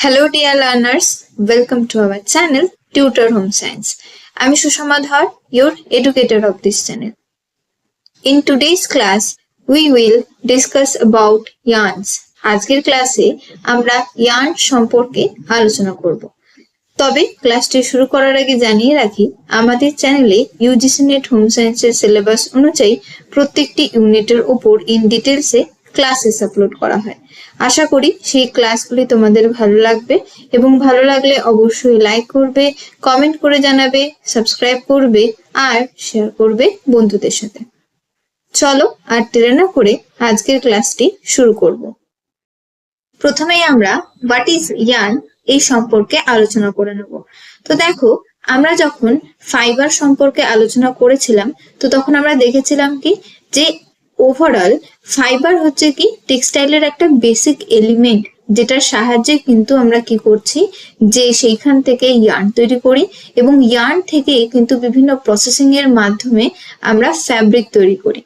Hello dear learners, welcome to our channel Tutor Home Science. আমি সুষমা ধর, your educator of this channel. In today's class, we will discuss about yarns. আজকের ক্লাসে আমরা yarn সম্পর্কে আলোচনা করব। তবে ক্লাসটি শুরু করার আগে জানিয়ে রাখি, আমাদের চ্যানেলে ইউজিসি নেট হোম সায়েন্সের সিলেবাস অনুযায়ী প্রত্যেকটি ইউনিটের উপর ইন ডিটেলসে ক্লাসেস আপলোড করা হয়। আশা করি সেই ক্লাসগুলি তোমাদের ভালো লাগবে এবং ভালো লাগলে অবশ্যই লাইক করবে, কমেন্ট করে জানাবে, সাবস্ক্রাইব করবে আর শেয়ার করবে বন্ধুদের সাথে। চলো আর দেরি না করে আজকের ক্লাসটি শুরু করব। প্রথমেই আমরা হোয়াট ইজ ইয়ার্ন এই সম্পর্কে আলোচনা করে নেব। তো দেখো, আমরা যখন ফাইবার সম্পর্কে আলোচনা করেছিলাম তো তখন আমরা দেখেছিলাম কি যে ওভারঅল ফাইবার হচ্ছে কি টেক্সটাইলের একটা বেসিক এলিমেন্ট, যেটার সাহায্যে কিন্তু আমরা কি করছি যে সেইখান থেকে ইয়ার্ন তৈরি করি এবং ইয়ার্ন থেকে কিন্তু বিভিন্ন প্রসেসিং এর মাধ্যমে আমরা ফ্যাব্রিক তৈরি করি।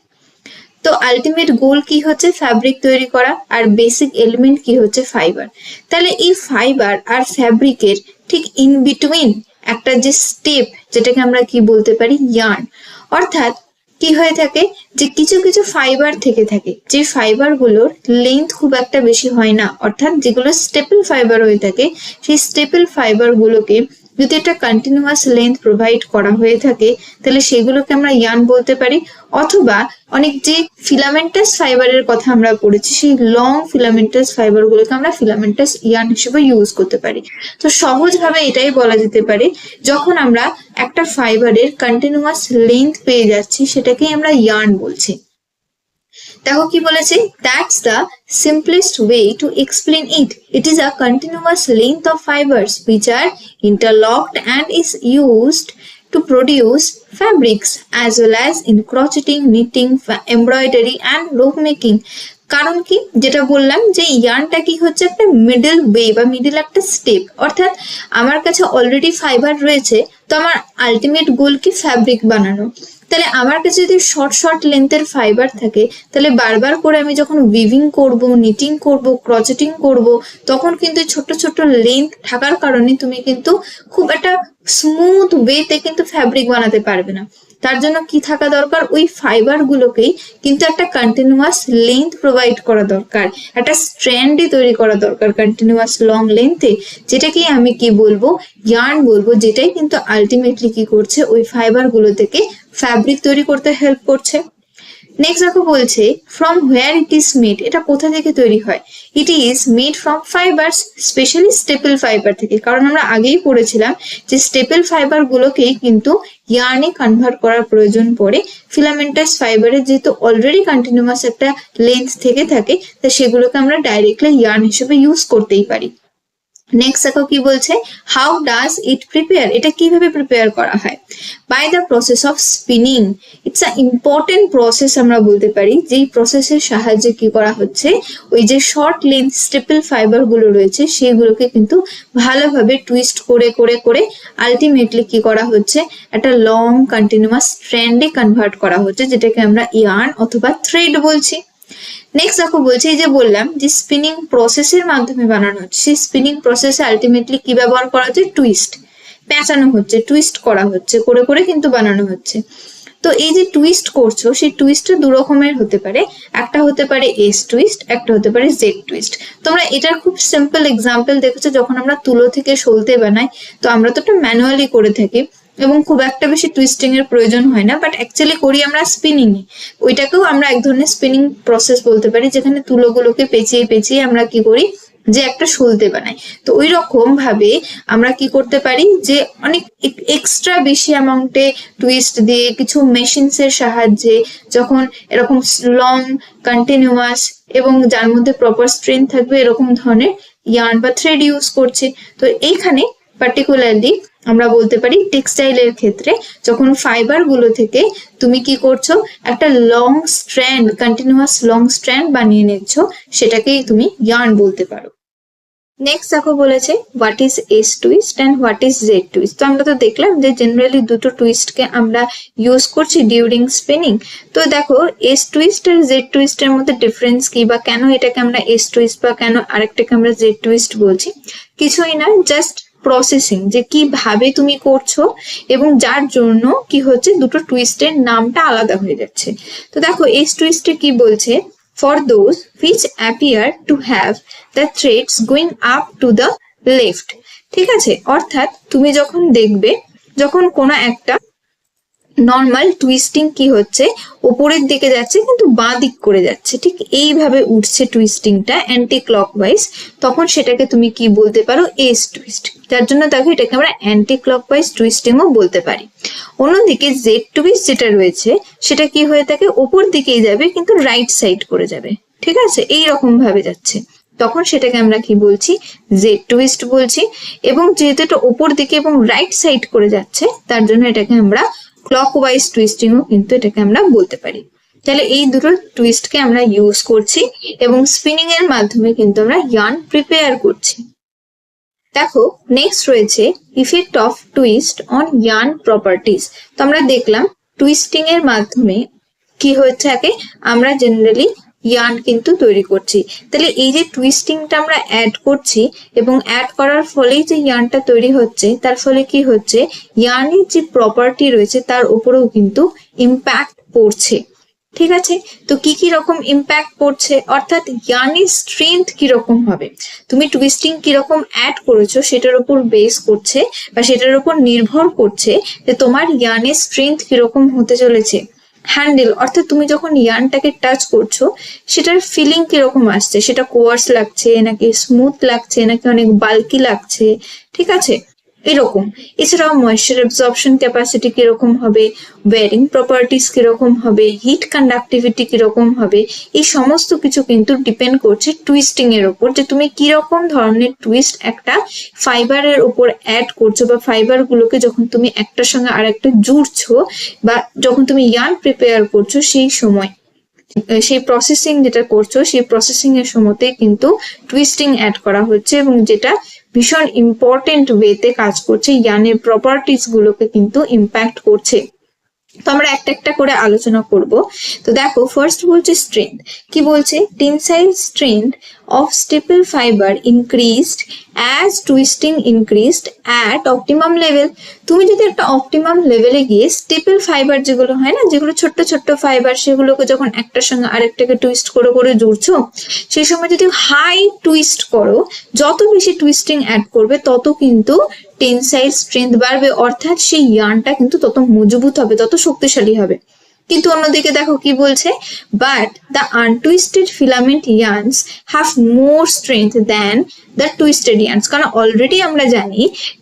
তো আলটিমেট গোল কি হচ্ছে ফ্যাব্রিক তৈরি করা, আর বেসিক এলিমেন্ট কি হচ্ছে ফাইবার। তাহলে এই ফাইবার আর ফ্যাব্রিকের ঠিক ইন বিটুইন একটা যে স্টেপ, যেটাকে আমরা কি বলতে পারি ইয়ার্ন। অর্থাৎ কি হয়ে থাকে যে কিছু কিছু ফাইবার থেকে থাকে যে ফাইবার গুলোর লেন্থ খুব একটা বেশি হয় না, অর্থাৎ যেগুলো স্টেপল ফাইবার হয়ে থাকে সেই স্টেপল ফাইবার গুলোকে যদি একটা কন্টিনিউয়াস লেন্থ প্রোভাইড করা হয়ে থাকে তাহলে সেগুলোকে আমরা ইয়ার্ন বলতে পারি। অথবা অনেক যে ফিলামেন্টাস ফাইবারের কথা আমরা পড়েছি সেই লং ফিলামেন্টাস ফাইবার গুলোকে আমরা ফিলামেন্টাস ইয়ার্ন হিসেবে ইউজ করতে পারি। তো সহজভাবে এটাই বলা যেতে পারে, যখন আমরা একটা ফাইবারের কন্টিনিউয়াস লেন্থ পেয়ে যাচ্ছি সেটাকেই আমরা ইয়ার্ন বলছি। দেখো কি বলেছে, that's the simplest way to explain it. It is a continuous length of fibers which are interlocked and is used to produce fabrics as well as in crocheting, knitting, embroidery and rope making. কারণ কি, যেটা বললাম যে ইয়ার্নটা কি হচ্ছে একটা middle way বা middle একটা স্টেপ। অর্থাৎ আমার কাছে অলরেডি ফাইবার রয়েছে, তো আমার আলটিমেট গোল কি ফ্যাব্রিক বানানো। তাহলে আমার কাছে যদি শর্ট শর্ট লেন্থের ফাইবার থাকে তাহলে বারবার করে আমি যখন উইভিং করব, নিটিং করব, ক্রচেটিং করব, তখন কিন্তু ছোট ছোট লেন্থ থাকার কারণে তুমি কিন্তু খুব একটা স্মুথ ওয়েতে কিন্তু ফ্যাব্রিক বানাতে পারবে না। তার জন্য কি থাকা দরকার, ওই ফাইবার গুলোকেই কিন্তু একটা কন্টিনিউয়াস লেন্থ প্রোভাইড করা দরকার, একটা স্ট্র্যান্ডই তৈরি করা দরকার কন্টিনিউয়াস লং লেন্থে, যেটাকেই আমি কি বলবো ইয়ার্ন বলবো, যেটাই কিন্তু আলটিমেটলি কি করছে ওই ফাইবার গুলো থেকে ফ্যাব্রিক তৈরি করতে হেল্প করছে। নেক্সট দেখো বলছে from where it is made, এটা কোথা থেকে তৈরি হয়। It is made from fibres, specially staple fibre থেকে। কারণ আমরা আগেই পড়েছিলাম যে স্টেপল ফাইবার গুলোকেই কিন্তু ইয়ার্নে কনভার্ট করার প্রয়োজন পড়ে। ফিলামেন্টাস ফাইবারের যেহেতু অলরেডি কন্টিনিউয়াস একটা লেন্থ থেকে থাকে, তা সেগুলোকে আমরা ডাইরেক্টলি ইয়ার্ন হিসেবে ইউজ করতেই পারি। নেক্সট দেখো কি বলছে, হাউ ডাজ ইট প্রিপেয়ার, এটা কিভাবে প্রিপেয়ার করা হয়। By the process of spinning, it's a important process আমরা বলতে পারি, যেই প্রসেসের সাহায্যে কি করা হচ্ছে ওই যে শর্ট লেন্থ স্টেপল ফাইবার গুলো রয়েছে সেগুলোকে কিন্তু ভালোভাবে টুইস্ট করে করে করে আলটিমেটলি কি করা হচ্ছে একটা লং কন্টিনিউয়াস স্ট্র্যান্ডে কনভার্ট করা হচ্ছে, যেটাকে আমরা ইয়ার্ন অথবা থ্রেড বলছি। নেক্সট দেখো বলছে, এই যে বললাম যে স্পিনিং প্রসেসের মাধ্যমে বানানো হচ্ছে, সেই স্পিনিং প্রসেসে আলটিমেটলি কি ব্যবহার করা হচ্ছে, টুইস্ট, পেঁচানো হচ্ছে, টুইস্ট করা হচ্ছে, করে করে কিন্তু বানানো হচ্ছে। তো এই যে টুইস্ট করছো সেই টুইস্টটা দু রকমের হতে পারে, একটা হতে পারে এস টুইস্ট, একটা হতে পারে জেড টুইস্ট। তোমরা এটার খুব সিম্পল এক্সাম্পল দেখেছো যখন আমরা তুলো থেকে সলতে বানাই, তো আমরা তো এটা ম্যানুয়ালি করে থাকি এবং খুব একটা বেশি টুইস্টিং এর প্রয়োজন হয় না, বাট অ্যাকচুয়ালি করি আমরা স্পিনিং এ। ওইটাকেও আমরা এক ধরনের স্পিনিং প্রসেস বলতে পারি, যেখানে তুলোগুলোকে পেঁচিয়ে পেঁচিয়ে আমরা কি করি যে একটা সলতে বানাই। তো ওই রকম ভাবে আমরা কি করতে পারি যে অনেক এক্সট্রা বেশি অ্যামাউন্টে টুইস্ট দিয়ে কিছু মেশিনস এর সাহায্যে যখন এরকম লং কন্টিনিউয়াস এবং যার মধ্যে প্রপার স্ট্রেংথ থাকবে এরকম ধরনের ইয়ার্ন বা থ্রেড ইউজ করছে। তো এইখানে পার্টিকুলারলি আমরা বলতে পারি টেক্সটাইলের ক্ষেত্রে যখন ফাইবার গুলো থেকে তুমি কি করছো একটা long strand, continuous long strand বানিয়ে নিচ্ছ, সেটাকেই তুমি ইয়ার্ন বলতে পারো। নেক্সট দেখো বলেছে what is S twist and what is Z twist. তো আমরা তো দেখলাম যে জেনারেলি দুটো টুইস্টকে আমরা ইউজ করছি ডিউরিং স্পিনিং। তো দেখো এস টুইস্ট আর জেড টুইস্টের মধ্যে ডিফারেন্স কি, বা কেন এটাকে আমরা এস টুইস্ট বা কেন আরেকটাকে আমরা জেড টুইস্ট বলছি। কিছুই না, জাস্ট প্রসেসিং, যে কিভাবে তুমি করছো এবং যার জন্য কি হচ্ছে দুটো টুইস্টের নামটা আলাদা হয়ে যাচ্ছে। তো দেখো এস টুইস্টে কি বলছে, for those which appear to have the threads going up to the left। ঠিক আছে, অর্থাৎ তুমি যখন দেখবে যখন কোনো একটা নর্মাল টুইস্টিং কি হচ্ছে উপরের দিকে যাচ্ছে কিন্তু বাঁ দিক করে যাচ্ছে, ঠিক এইভাবে উঠছে টুইস্টিংটা অ্যান্টি ক্লকওয়াইজ, তখন সেটাকে তুমি কি বলতে পারো, এস টুইস্ট। যার জন্য দেখো এটাকে আমরা অ্যান্টি ক্লকওয়াইজ টুইস্টিংও বলতে পারি। অন্যদিকে জেড টুইস্ট যেটা রয়েছে সেটা কি হয়ে থাকে, ওপর দিকেই যাবে কিন্তু রাইট সাইড করে যাবে, ঠিক আছে, এই রকম ভাবে যাচ্ছে, তখন সেটাকে আমরা কি বলছি, জেড টুইস্ট বলছি। এবং যেহেতু এটা ওপর দিকে এবং রাইট সাইড করে যাচ্ছে তার জন্য এটাকে আমরা ক্লকওয়াইজ টুইস্টিংও কিন্তু এটাকে আমরা বলতে পারি। তাহলে এই দুটো টুইস্টকে আমরা ইউজ করছি এবং স্পিনিং এর মাধ্যমে কিন্তু আমরা ইয়ার্ন প্রিপেয়ার করছি। দেখো নেক্সট রয়েছে effect of twist on yarn properties. তো আমরা দেখলাম টুইস্টিং এর মাধ্যমে কি হয়ে থাকে, আমরা জেনারেলি ইয়ার্ন কিন্তু তৈরি করছি। তাহলে এই যে টুইস্টিংটা আমরা অ্যাড করছি এবং অ্যাড করার ফলেই যে ইয়ার্নটা তৈরি হচ্ছে, তার ফলে কি হচ্ছে, ইয়ার্নের যে প্রপার্টি রয়েছে তার উপরেও কিন্তু ইম্প্যাক্ট পড়ছে। ঠিক আছে, তো কি কি রকম ইম্প্যাক্ট পড়ছে, অর্থাৎ ইয়ার্নের স্ট্রেংথ কিরকম হবে, তুমি টুইস্টিং কিরকম অ্যাড করেছো সেটার উপর বেস করছে বা সেটার উপর নির্ভর করছে যে তোমার ইয়ার্নের স্ট্রেংথ কিরকম হতে চলেছে। হ্যান্ডেল, অর্থাৎ তুমি যখন ইয়ার্নটাকে টাচ করছো সেটার ফিলিং কিরকম আসছে, সেটা কোয়ার্স লাগছে নাকি স্মুথ লাগছে নাকি অনেক বাল্কি লাগছে, ঠিক আছে, এরকম। এছাড়াও ময়েশ্চার অ্যাবজর্পশন ক্যাপাসিটি কিরকম হবে, ওয়্যারিং প্রপার্টিস কিরকম হবে, হিট কন্ডাক্টিভিটি কিরকম হবে, এই সমস্ত কিছু কিন্তু ডিপেন্ড করছে টুইস্টিং এর উপর, যে তুমি কিরকম ধরনের টুইস্ট একটা ফাইবারের উপর অ্যাড করছো বা ফাইবার গুলোকে যখন তুমি একটার সঙ্গে আর একটা জুড়ছো বা যখন তুমি ইয়ার্ন প্রিপেয়ার করছো সেই সময় সেই প্রসেসিং যেটা করছো সেই প্রসেসিং এর সময়তে কিন্তু টুইস্টিং অ্যাড করা হচ্ছে এবং যেটা ভীষণ ইম্পর্টেন্ট ওয়েতে কাজ করছে, ইয়ার্নের প্রপার্টিজ গুলোকে কিন্তু ইম্প্যাক্ট করছে। তো আমরা একটা একটা করে আলোচনা করব। তো দেখো ফার্স্ট বলছে স্ট্রেংথ, কি বলছে, tensile strength of staple fiber increased as twisting increased at optimum level। তুমি যদি একটা অপটিমাম লেভেলে গিয়ে স্টেপল ফাইবার যেগুলো হয় না, যেগুলো ছোট্ট ছোট্ট ফাইবার, সেগুলোকে যখন একটার সঙ্গে আরেকটাকে টুইস্ট করে করে জুড়ছো, সেই সময় যদি হাই টুইস্ট করো, যত বেশি টুইস্টিং অ্যাড করবে তত কিন্তু টেনসাইল স্ট্রেংথ বাড়বে, অর্থাৎ সেই ইয়ার্নটা কিন্তু তত মজবুত হবে, তত শক্তিশালী হবে। কিন্তু অন্যদিকে দেখো কি বলছে, but the untwisted filament yarns have more strength than the twisted yarns. কারণ অলরেডি আমরা জানি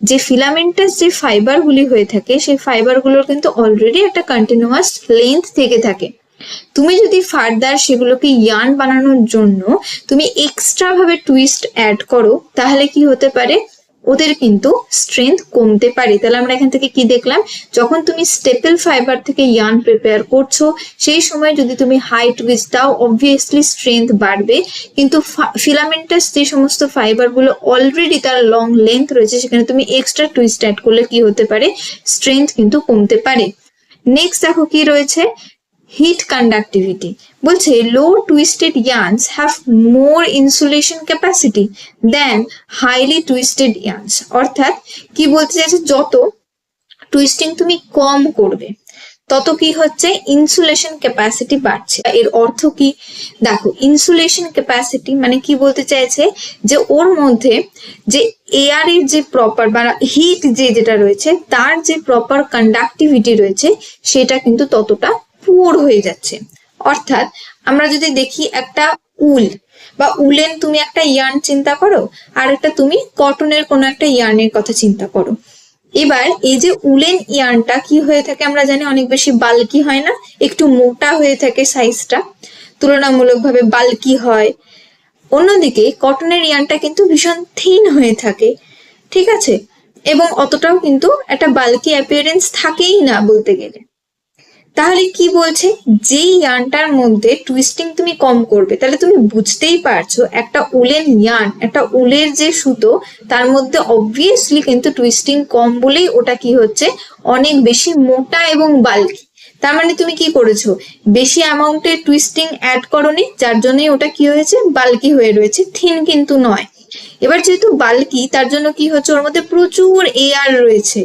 যে ফিলামেন্টাস যে ফাইবার গুলি হয়ে থাকে সেই ফাইবার গুলোর কিন্তু অলরেডি একটা কন্টিনিউয়াস লেন্থ থেকে থাকে। তুমি যদি ফার্দার সেগুলোকে ইয়ার্ন বানানোর জন্য তুমি এক্সট্রা ভাবে টুইস্ট অ্যাড করো, তাহলে কি হতে পারে, ওদের কিন্তু স্ট্রেংথ কমতে পারে। তাহলে আমরা এখান থেকে কি দেখলাম, যখন তুমি স্টেপল ফাইবার থেকে ইয়ার্ন প্রিপেয়ার করছো সেই সময় যদি তুমি হাই টুইস্ট দাও অবভিয়াসলি স্ট্রেংথ বাড়বে, কিন্তু ফিলামেন্টাস যে সমস্ত ফাইবার গুলো অলরেডি তার লং লেন্থ রয়েছে সেখানে তুমি এক্সট্রা টুইস্ট অ্যাড করলে কি হতে পারে, স্ট্রেংথ কিন্তু কমতে পারে। নেক্সট দেখো কি রয়েছে, হিট কন্ডাক্টিভিটি, বলছে low twisted yarns have more insulation capacity than highly twisted yarns. অর্থাৎ কি বলতে চাইছে, যত টুইস্টিং তুমি কম করবে তত কি হচ্ছে, ইনসুলেশন ক্যাপাসিটি বাড়ছে। এর অর্থ কি, দেখো ইনসুলেশন ক্যাপাসিটি মানে কি বলতে চাইছে, যে ওর মধ্যে যে এয়ার এর যে প্রপার বা হিট যেটা রয়েছে তার যে প্রপার কন্ডাক্টিভিটি রয়েছে সেটা কিন্তু ততটা পুয়ার হয়ে যাচ্ছে। অর্থাৎ আমরা যদি দেখি একটা উল বা উলেন তুমি একটা ইয়ার্ন চিন্তা করো, আর একটা তুমি কটনের কোনো একটা ইয়ার্নের কথা চিন্তা করো। এবার এই যে উলেন ইয়ার্নটা কি হয়ে থাকে আমরা জানি অনেক বেশি বাল্কি হয় না, একটু মোটা হয়ে থাকে, সাইজটা তুলনামূলকভাবে বাল্কি হয়। অন্যদিকে কটনের ইয়ার্নটা কিন্তু ভীষণ থিন হয়ে থাকে, ঠিক আছে, এবং অতটাও কিন্তু একটা বাল্কি অ্যাপিয়ারেন্স থাকেই না বলতে গেলে। তাহলে কি বলছে, যেই ইয়ার্নটার মধ্যে টুইস্টিং তুমি কম করবে, তাহলে তুমি বুঝতেই পারছো একটা উলেন ইয়ার্ন, একটা উলের যে সুতো, তার মধ্যে অবভিয়াসলি কিন্তু টুইস্টিং কম বলেই ওটা কি হচ্ছে, অনেক বেশি মোটা এবং বাল্কি। তার মানে তুমি কি করেছো, বেশি অ্যামাউন্টের টুইস্টিং অ্যাড করোনি, যার জন্যই ওটা কি হয়েছে, বাল্কি হয়ে রয়েছে, থিন কিন্তু নয়। এবার যেহেতু বাল্কি, তার জন্য কি হচ্ছে, ওর মধ্যে প্রচুর এয়ার রয়েছে,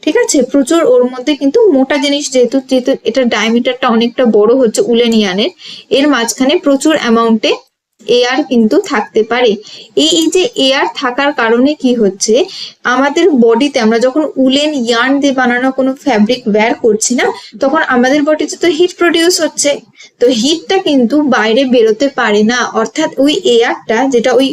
ঠিক আছে, প্রচুর ওর মধ্যে কিন্তু মোটা জিনিস, যেহেতু যেহেতু এটার ডায়ামিটারটা অনেকটা বড় হচ্ছে উলেন ইয়ানের, এর মাঝখানে প্রচুর অ্যামাউন্টে এয়ার কিন্তু থাকতে পারে। এই যে এয়ার থাকার কারণে কি হচ্ছে, আমাদের বডিতে আমরা যখন উলেন ইয়ার্ন দিয়ে বানানো কোনো ফ্যাব্রিক ওয়্যার করছি না, তখন আমাদের বডিতে তো হিট প্রডিউস হচ্ছে, তো হিটটা কিন্তু বাইরে বেরোতে পারে না, অর্থাৎ ওই এয়ারটা যেটা ওই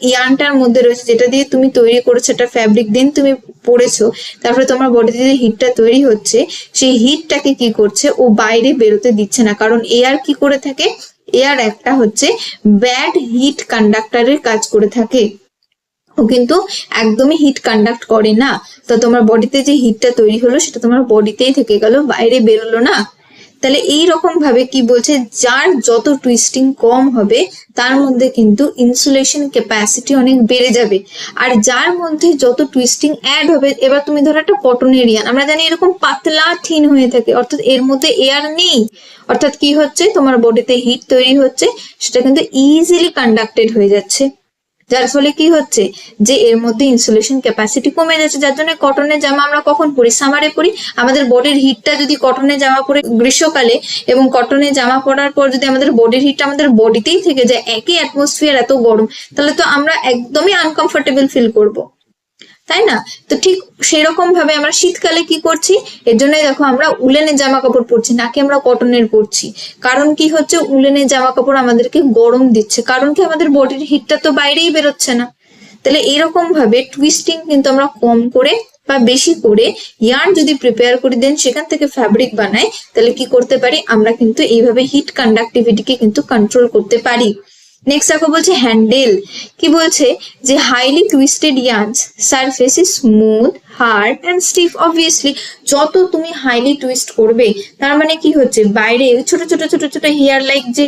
ইয়ার্নটার মধ্যে রয়েছে, যেটা দিয়ে তুমি তৈরি করেছো একটা ফ্যাব্রিক, দেন তুমি পরেছো, তারপরে তোমার বডিতে যে হিটটা তৈরি হচ্ছে, সেই হিটটাকে কি করছে, ও বাইরে বেরোতে দিচ্ছে না। কারণ এয়ার কি করে থাকে, এয়ার একটা হচ্ছে ব্যাড হিট কন্ডাক্টরের কাজ করে থাকে, ও কিন্তু একদমই হিট কন্ডাক্ট করে না। তো তোমার বডিতে যে হিটটা তৈরি হলো সেটা তোমার বডিতেই থেকে গেল, বাইরে বেরোলো না। তাহলে এই রকম ভাবে কি বলছে, যার যত টুইস্টিং কম হবে তার মধ্যে কিন্তু ইনসুলেশন ক্যাপাসিটি অনেক বেড়ে যাবে, আর যার মধ্যে যত টুইস্টিং অ্যাড হবে, এবার তুমি ধরো একটা কটনের ইয়ার্ন, আমরা জানি এরকম পাতলা থিন হয়ে থাকে, অর্থাৎ এর মধ্যে এয়ার নেই, অর্থাৎ কি হচ্ছে, তোমার বডিতে হিট তৈরি হচ্ছে, সেটা কিন্তু ইজিলি কন্ডাক্টেড হয়ে যাচ্ছে, যার ফলে কি হচ্ছে, যে এর মধ্যে ইনসুলেশন ক্যাপাসিটি কমে যাচ্ছে। যার জন্য কটনের জামা আমরা কখন পরি, সামারে পরি। আমাদের বডির হিটটা যদি কটনের জামা পরে গ্রীষ্মকালে, এবং কটনের জামা পরার পর যদি আমাদের বডির হিটটা আমাদের বডিতেই থেকে যায়, একই অ্যাটমসফিয়ার এত গরম, তাহলে তো আমরা একদমই আনকমফোর্টেবল ফিল করব, তাই না? তো ঠিক সেই রকম ভাবে আমরা শীতকালে কি করছি, এর জন্যই দেখো আমরা উলেনের জামা কাপড় পরছি, নাকি আমরা কটনের পরছি। কারণ কি হচ্ছে, উলেনের জামা কাপড় আমাদেরকে গরম দিচ্ছে, কারণ কি আমাদের বডির হিটটা তো বাইরেই বেরোচ্ছে না। তাহলে এরকম ভাবে টুইস্টিং কিন্তু আমরা কম করে বা বেশি করে ইয়ার্ন যদি প্রিপেয়ার করি, দেন সেখান থেকে ফ্যাব্রিক বানাই, তাহলে কি করতে পারি, আমরা কিন্তু এইভাবে হিট কন্ডাক্টিভিটিকে কিন্তু কন্ট্রোল করতে পারি। নেক্সট দেখো বলছে হ্যান্ডেল, কি বলছে, যে highly twisted yarns surface is smooth hard and stiff. Obviously যত তুমি হাইলি টুইস্ট করবে, তার মানে কি হচ্ছে, বাইরে ছোট ছোট ছোট ছোট হেয়ার লাইক যে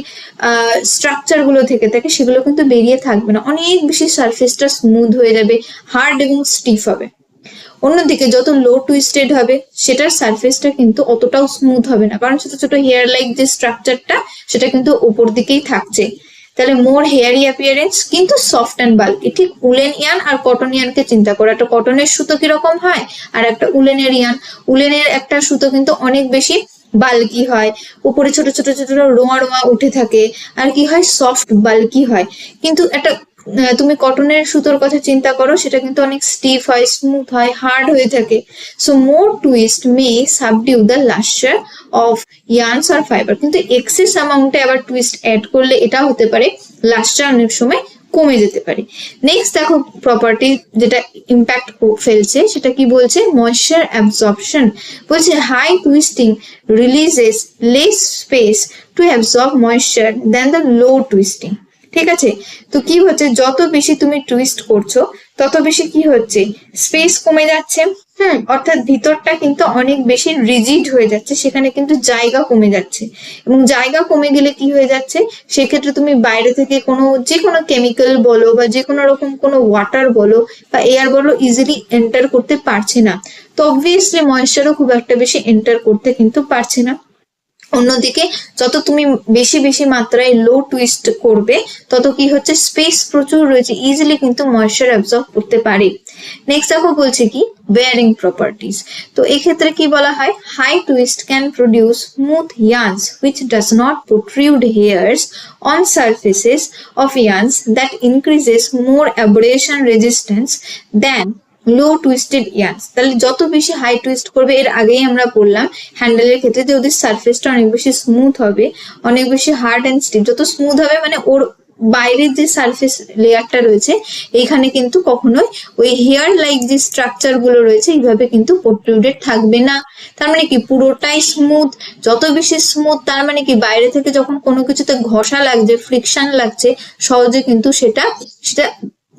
স্ট্রাকচার গুলো থেকে থাকে, সেগুলো কিন্তু বেরিয়ে থাকবে না, অনেক বেশি সারফেসটা স্মুথ হয়ে যাবে, হার্ড এবং স্টিফ হবে। অন্যদিকে যত লো টুইস্টেড হবে, সেটার সারফেসটা কিন্তু অতটাও স্মুথ হবে না, কারণ ছোট ছোট হেয়ার লাইক যে স্ট্রাকচারটা, সেটা কিন্তু উপর দিকেই থাকছে। তাহলে মোর হেয়ারি অ্যাপিয়ারেন্স, কিন্তু সফট অ্যান্ড বাল্কি। ঠিক উলেন ইয়ার্ন আর কটন ইয়ার্নকে চিন্তা করো, একটা কটনের সুতো কিরকম হয়, আর একটা উলেনের ইয়ার্ন। উলেনের একটা সুতো কিন্তু অনেক বেশি বাল্কি হয়, উপরে ছোট ছোট ছোট রোঁয়া রোঁয়া উঠে থাকে, আর কি হয়, সফট বাল্কি হয়। কিন্তু একটা তুমি কটনের সুতোর কথা চিন্তা করো, সেটা কিন্তু অনেক স্টিফ হয়, স্মুথ হয়, হার্ড হয়ে থাকে। So more twist may subdue the lustre of yarns or fibre. কিন্তু এক্সেস অ্যামাউন্টে আবার টুইস্ট অ্যাড করলে এটা হতে পারে লাস্টার অনেক সময় কমে যেতে পারে। নেক্সট দেখো প্রপার্টি যেটা ইম্প্যাক্ট ফেলছে, সেটা কি বলছে, ময়েশ্চার অ্যাবজর্পশন। বলছে high twisting releases less space to absorb moisture than the low twisting. ঠিক আছে, তো কি হচ্ছে, যত বেশি তুমি টুইস্ট করছো, তত বেশি কি হচ্ছে, স্পেস কমে যাচ্ছে, অর্থাৎ ভিতরটা কিন্তু অনেক বেশি রিজিড হয়ে যাচ্ছে, সেখানে কিন্তু জায়গা কমে যাচ্ছে, এবং জায়গা কমে গেলে কি হয়ে যাচ্ছে, সেক্ষেত্রে তুমি বাইরে থেকে যে কোনো কেমিক্যাল বলো, বা যে কোনো রকম কোনো ওয়াটার বলো বা এয়ার বলো, ইজিলি এন্টার করতে পারছে না। তো অবভিয়াসলি ময়েশ্চারও খুব একটা বেশি এন্টার করতে কিন্তু পারছে না। অন্যদিকে যত তুমি বেশি বেশি মাত্রায় লো টুইস্ট করবে, তত কি হচ্ছে, স্পেস প্রচুর রয়েছে, ইজিলি কিন্তু ময়েশ্চার অ্যাবজর্ব করতে পারে। নেক্সট দেখো বলছে কি, বেয়ারিং প্রপার্টিজ। তো এক্ষেত্রে কি বলা হয়, high twist can produce smooth yarns which does not protrude hairs on surfaces of yarns that increases more abrasion resistance than low twisted yarns. তাহলে যত বেশি হাই টুইস্ট করবে, এর আগেই আমরা বললাম হ্যান্ডেলের ক্ষেত্রে, যে ওদের সারফেসটা অনেক বেশি স্মুথ হবে, অনেক বেশি হার্ড অ্যান্ড স্টিফ। যত স্মুথ হবে, মানে ওর বাইরের যে সারফেস লেয়ারটা রয়েছে, এইখানে কিন্তু কখনোই ওই হেয়ার লাইক যে স্ট্রাকচার গুলো রয়েছে, এইভাবে কিন্তু প্রোট্রুডেড থাকবে না। তার মানে কি, পুরোটাই স্মুথ। যত বেশি স্মুথ, তার মানে কি, বাইরে থেকে যখন কোনো কিছুতে ঘষা লাগছে, ফ্রিকশন লাগছে, সহজে কিন্তু সেটা